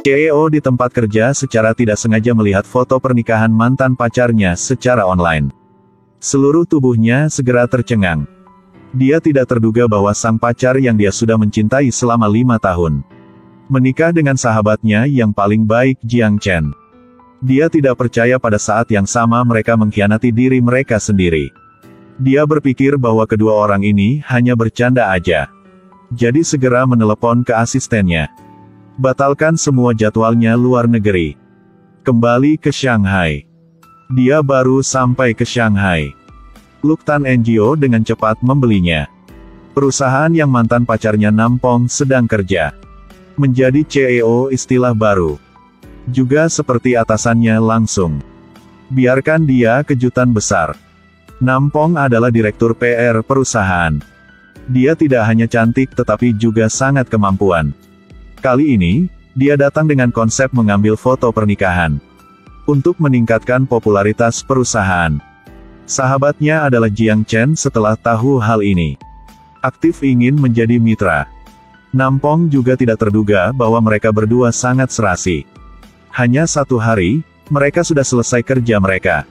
CEO di tempat kerja secara tidak sengaja melihat foto pernikahan mantan pacarnya secara online. Seluruh tubuhnya segera tercengang. Dia tidak terduga bahwa sang pacar yang dia sudah mencintai selama 5 tahun, menikah dengan sahabatnya yang paling baik, Jiang Chen. Dia tidak percaya pada saat yang sama mereka mengkhianati diri mereka sendiri. Dia berpikir bahwa kedua orang ini hanya bercanda aja. Jadi segera menelepon ke asistennya. Batalkan semua jadwalnya luar negeri. Kembali ke Shanghai. Dia baru sampai ke Shanghai. Luktan NGO dengan cepat membelinya. Perusahaan yang mantan pacarnya nampong sedang kerja. Menjadi CEO istilah baru. Juga seperti atasannya langsung. Biarkan dia kejutan besar. Nampong adalah direktur PR perusahaan. Dia tidak hanya cantik tetapi juga sangat kemampuan. Kali ini, dia datang dengan konsep mengambil foto pernikahan. Untuk meningkatkan popularitas perusahaan. Sahabatnya adalah Jiang Chen setelah tahu hal ini. Aktif ingin menjadi mitra. Nampong juga tidak terduga bahwa mereka berdua sangat serasi. Hanya 1 hari, mereka sudah selesai kerja mereka.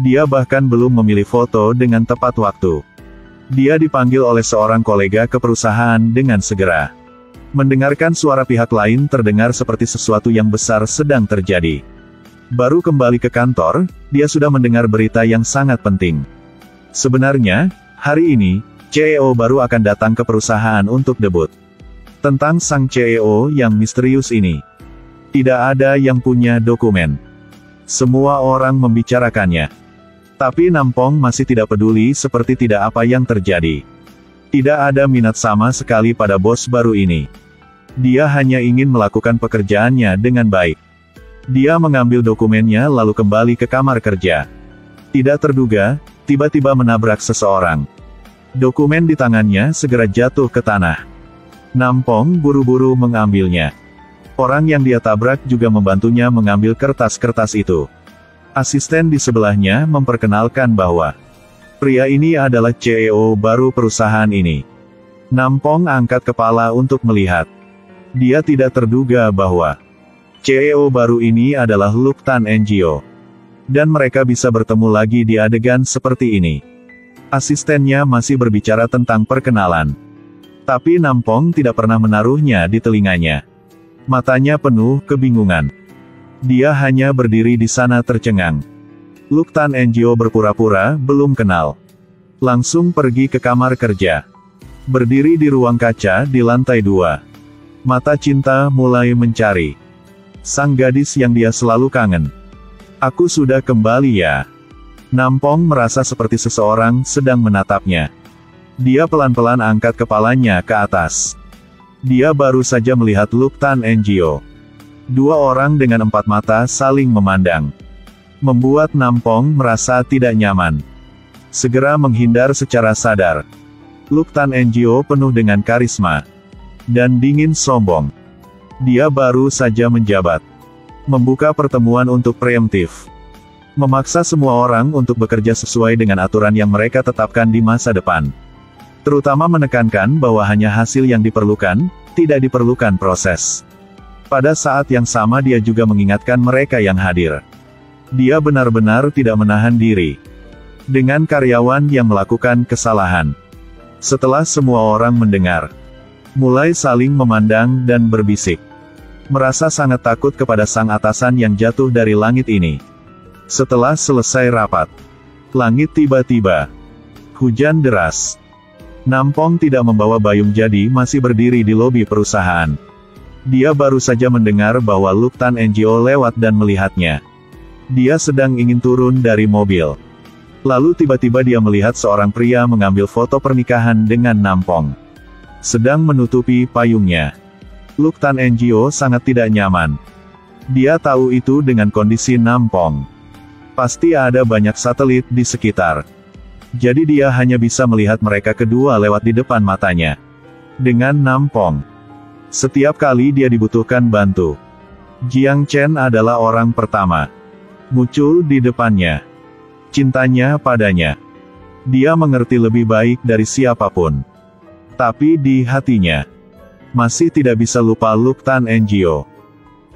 Dia bahkan belum memilih foto dengan tepat waktu. Dia dipanggil oleh seorang kolega ke perusahaan dengan segera. Mendengarkan suara pihak lain terdengar seperti sesuatu yang besar sedang terjadi. Baru kembali ke kantor, dia sudah mendengar berita yang sangat penting. Sebenarnya, hari ini, CEO baru akan datang ke perusahaan untuk debut. Tentang sang CEO yang misterius ini. Tidak ada yang punya dokumen. Semua orang membicarakannya. Tapi Nampong masih tidak peduli seperti tidak apa yang terjadi. Tidak ada minat sama sekali pada bos baru ini. Dia hanya ingin melakukan pekerjaannya dengan baik. Dia mengambil dokumennya lalu kembali ke kamar kerja. Tidak terduga, tiba-tiba menabrak seseorang. Dokumen di tangannya segera jatuh ke tanah. Nampong buru-buru mengambilnya. Orang yang dia tabrak juga membantunya mengambil kertas-kertas itu. Asisten di sebelahnya memperkenalkan bahwa pria ini adalah CEO baru perusahaan ini. Nampong angkat kepala untuk melihat. Dia tidak terduga bahwa CEO baru ini adalah Luktan NGO. Dan mereka bisa bertemu lagi di adegan seperti ini. Asistennya masih berbicara tentang perkenalan. Tapi Nampong tidak pernah menaruhnya di telinganya. Matanya penuh kebingungan. Dia hanya berdiri di sana tercengang. Luktan NGO berpura-pura belum kenal. Langsung pergi ke kamar kerja. Berdiri di ruang kaca di lantai 2. Mata cinta mulai mencari sang gadis yang dia selalu kangen. Aku sudah kembali ya. Nampong merasa seperti seseorang sedang menatapnya. Dia pelan-pelan angkat kepalanya ke atas. Dia baru saja melihat Luktan NGO. 2 orang dengan 4 mata saling memandang. Membuat Nampong merasa tidak nyaman. Segera menghindar secara sadar. Luktan NGO penuh dengan karisma. Dan dingin sombong. Dia baru saja menjabat. Membuka pertemuan untuk preemptif. Memaksa semua orang untuk bekerja sesuai dengan aturan yang mereka tetapkan di masa depan. Terutama menekankan bahwa hanya hasil yang diperlukan, tidak diperlukan proses. Pada saat yang sama dia juga mengingatkan mereka yang hadir. Dia benar-benar tidak menahan diri. Dengan karyawan yang melakukan kesalahan. Setelah semua orang mendengar. Mulai saling memandang dan berbisik. Merasa sangat takut kepada sang atasan yang jatuh dari langit ini. Setelah selesai rapat. Langit tiba-tiba. Hujan deras. Nampong tidak membawa Bayung jadi masih berdiri di lobi perusahaan. Dia baru saja mendengar bahwa Luktan NGO lewat dan melihatnya. Dia sedang ingin turun dari mobil. Lalu tiba-tiba dia melihat seorang pria mengambil foto pernikahan dengan Nampong. Sedang menutupi payungnya. Luktan NGO sangat tidak nyaman. Dia tahu itu dengan kondisi Nampong. Pasti ada banyak satelit di sekitar. Jadi dia hanya bisa melihat mereka kedua lewat di depan matanya. Dengan Nampong. Setiap kali dia dibutuhkan bantu. Jiang Chen adalah orang pertama. Muncul di depannya. Cintanya padanya. Dia mengerti lebih baik dari siapapun. Tapi di hatinya. Masih tidak bisa lupa Luktan NGO.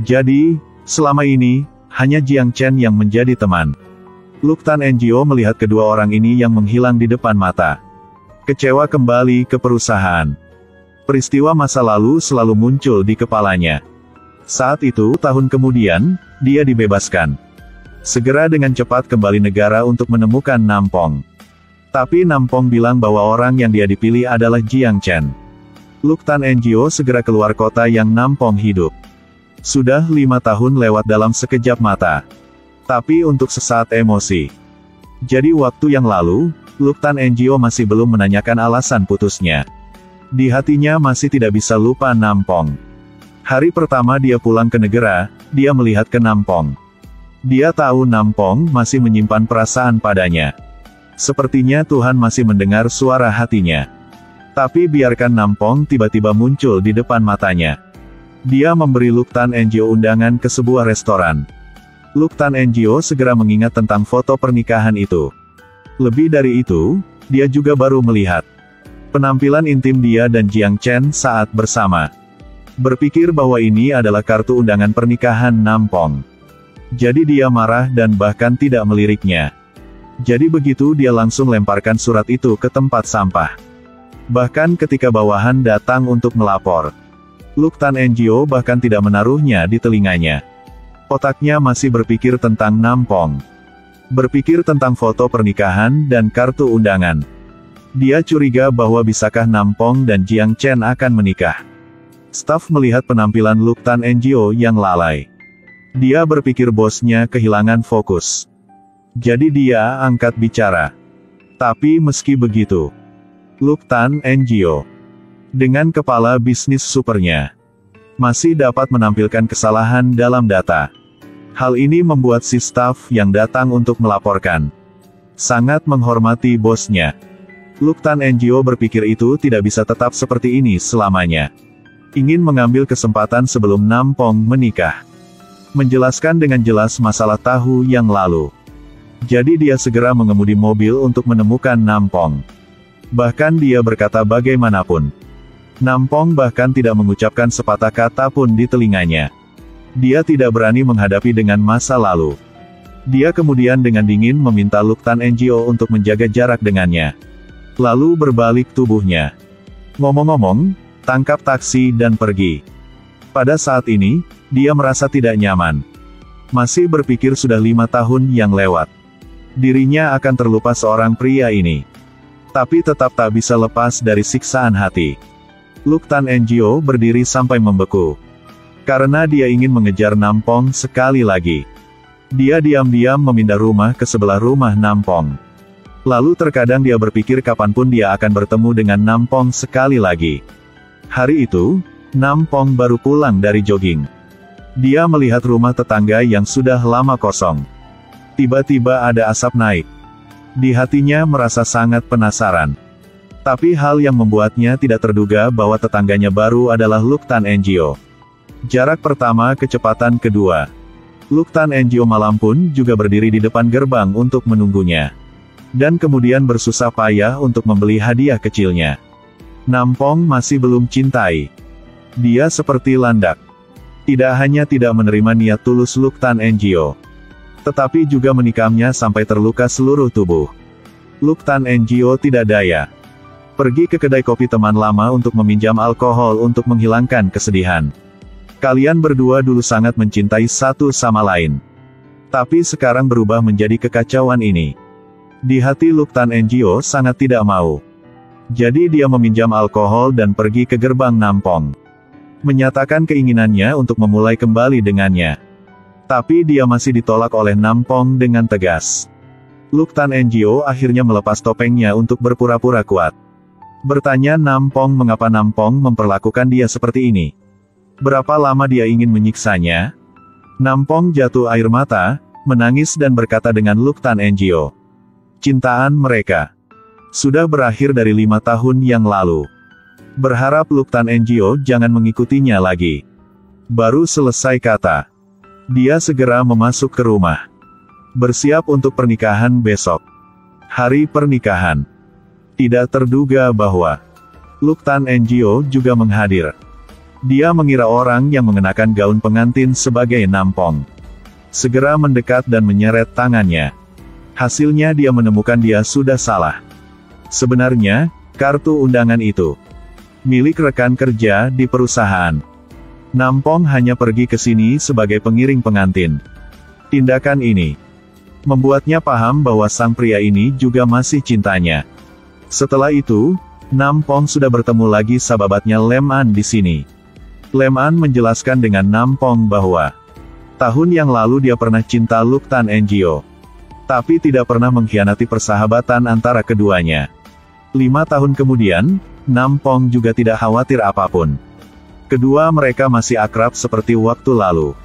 Jadi, selama ini, hanya Jiang Chen yang menjadi teman. Luk Tan Enjio melihat kedua orang ini yang menghilang di depan mata. Kecewa kembali ke perusahaan. Peristiwa masa lalu selalu muncul di kepalanya. Saat itu, tahun kemudian, dia dibebaskan. Segera dengan cepat kembali negara untuk menemukan Nampong. Tapi Nampong bilang bahwa orang yang dia dipilih adalah Jiang Chen. Luk Tan Enjio segera keluar kota yang Nampong hidup. Sudah 5 tahun lewat dalam sekejap mata. Tapi untuk sesaat emosi. Jadi waktu yang lalu, Luk Tan Enjio masih belum menanyakan alasan putusnya. Di hatinya masih tidak bisa lupa Nampong. Hari pertama dia pulang ke negara, dia melihat ke Nampong. Dia tahu Nampong masih menyimpan perasaan padanya. Sepertinya Tuhan masih mendengar suara hatinya. Tapi biarkan Nampong tiba-tiba muncul di depan matanya. Dia memberi Luk Tan Enjio undangan ke sebuah restoran. Luk Tan Enjio segera mengingat tentang foto pernikahan itu. Lebih dari itu, dia juga baru melihat penampilan intim dia dan Jiang Chen saat bersama. Berpikir bahwa ini adalah kartu undangan pernikahan Nampong. Jadi dia marah dan bahkan tidak meliriknya. Jadi begitu dia langsung lemparkan surat itu ke tempat sampah. Bahkan ketika bawahan datang untuk melapor, Luk Tan Enjio bahkan tidak menaruhnya di telinganya. Otaknya masih berpikir tentang Nampong. Berpikir tentang foto pernikahan dan kartu undangan. Dia curiga bahwa bisakah Nampong dan Jiang Chen akan menikah. Staf melihat penampilan Luk Tan Enjio yang lalai. Dia berpikir bosnya kehilangan fokus. Jadi dia angkat bicara. Tapi meski begitu, Luk Tan Enjio, dengan kepala bisnis supernya, masih dapat menampilkan kesalahan dalam data. Hal ini membuat si staf yang datang untuk melaporkan sangat menghormati bosnya. Luk Tan Enjio berpikir itu tidak bisa tetap seperti ini selamanya. Ingin mengambil kesempatan sebelum Nampong menikah. Menjelaskan dengan jelas masalah tahu yang lalu. Jadi dia segera mengemudi mobil untuk menemukan Nampong. Bahkan dia berkata bagaimanapun. Nampong bahkan tidak mengucapkan sepatah kata pun di telinganya. Dia tidak berani menghadapi dengan masa lalu. Dia kemudian dengan dingin meminta Luk Tan Enjio untuk menjaga jarak dengannya. Lalu berbalik tubuhnya. Ngomong-ngomong, tangkap taksi dan pergi. Pada saat ini, dia merasa tidak nyaman. Masih berpikir sudah 5 tahun yang lewat. Dirinya akan terlupa seorang pria ini. Tapi tetap tak bisa lepas dari siksaan hati. Luk Tan Enjio berdiri sampai membeku. Karena dia ingin mengejar Nampong sekali lagi. Dia diam-diam memindah rumah ke sebelah rumah Nampong. Lalu terkadang dia berpikir kapanpun dia akan bertemu dengan Nampong sekali lagi. Hari itu, Nampong baru pulang dari jogging. Dia melihat rumah tetangga yang sudah lama kosong. Tiba-tiba ada asap naik. Di hatinya merasa sangat penasaran. Tapi hal yang membuatnya tidak terduga bahwa tetangganya baru adalah Luk Tan Enjio. Jarak pertama kecepatan kedua. Luk Tan Enjio malam pun juga berdiri di depan gerbang untuk menunggunya. Dan kemudian bersusah payah untuk membeli hadiah kecilnya. Nampong masih belum cintai. Dia seperti landak. Tidak hanya tidak menerima niat tulus Luk Tan Enjio, tetapi juga menikamnya sampai terluka seluruh tubuh. Luk Tan Enjio tidak daya. Pergi ke kedai kopi teman lama untuk meminjam alkohol untuk menghilangkan kesedihan. Kalian berdua dulu sangat mencintai satu sama lain. Tapi sekarang berubah menjadi kekacauan ini. Di hati Luk Tan Enjio sangat tidak mau. Jadi dia meminjam alkohol dan pergi ke gerbang Nampong. Menyatakan keinginannya untuk memulai kembali dengannya. Tapi dia masih ditolak oleh Nampong dengan tegas. Luk Tan Enjio akhirnya melepas topengnya untuk berpura-pura kuat. Bertanya Nampong mengapa Nampong memperlakukan dia seperti ini. Berapa lama dia ingin menyiksanya? Nampong jatuh air mata, menangis dan berkata dengan Luk Tan Enjio. Cintaan mereka sudah berakhir dari 5 tahun yang lalu. Berharap Luk Tan Enjio jangan mengikutinya lagi. Baru selesai kata. Dia segera memasuk ke rumah. Bersiap untuk pernikahan besok. Hari pernikahan. Tidak terduga bahwa Luk Tan Enjio juga menghadir. Dia mengira orang yang mengenakan gaun pengantin sebagai Nampong. Segera mendekat dan menyeret tangannya. Hasilnya dia menemukan dia sudah salah. Sebenarnya, kartu undangan itu milik rekan kerja di perusahaan. Nampong hanya pergi ke sini sebagai pengiring pengantin. Tindakan ini membuatnya paham bahwa sang pria ini juga masih cintanya. Setelah itu, Nampong sudah bertemu lagi sahabatnya Lem An di sini. Lem An menjelaskan dengan Nampong bahwa tahun yang lalu dia pernah cinta Luk Tan Engio, tapi tidak pernah mengkhianati persahabatan antara keduanya. 5 tahun kemudian, Nampong juga tidak khawatir apapun. Kedua mereka masih akrab seperti waktu lalu.